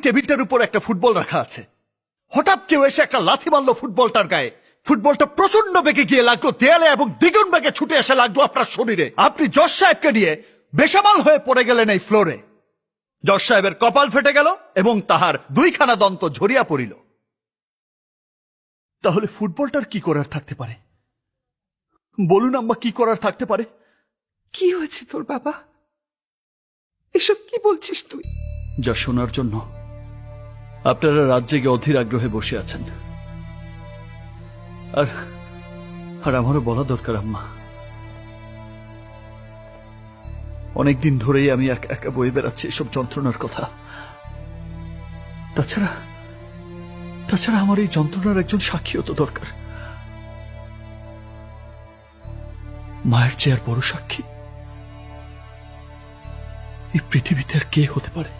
টেবিলটার উপর একটা ফুটবল রাখা আছে। হঠাৎ কেউ এসে একটা লাথি মারলো ফুটবলটার গায়ে। ফুটবলটা প্রচন্ড বেগে গিয়ে লাগলো দেয়ালে এবং দ্বিগুণ বেগে ছুটে এসে লাগলো আপনার শরীরে। আপনি জজ সাহেবকে নিয়ে বেসামাল হয়ে পড়ে গেলেন এই ফ্লোরে। জজ সাহেবের কপাল ফেটে গেল এবং তাহার দুইখানা দন্ত ঝরিয়া পড়িল। তাহলে ফুটবলটার কি করার থাকতে পারে? বলুন আম্মা, কি করার থাকতে পারে? কি হয়েছে তোর বাবা? এসব কি বলছিস তুই? যা শোনার জন্য আপনারা রাত জেগে অধীর আগ্রহে বসে আছেন। আর আর আমারও বলা দরকার আম্মা। অনেকদিন ধরেই আমি একা একা বয়ে বেড়াচ্ছি এসব যন্ত্রণার কথা। তাছাড়া আমার এই যন্ত্রণার একজন সাক্ষীও তো দরকার। মায়ের চেয়ে আর বড় সাক্ষী এই পৃথিবীতে আর কে হতে পারে?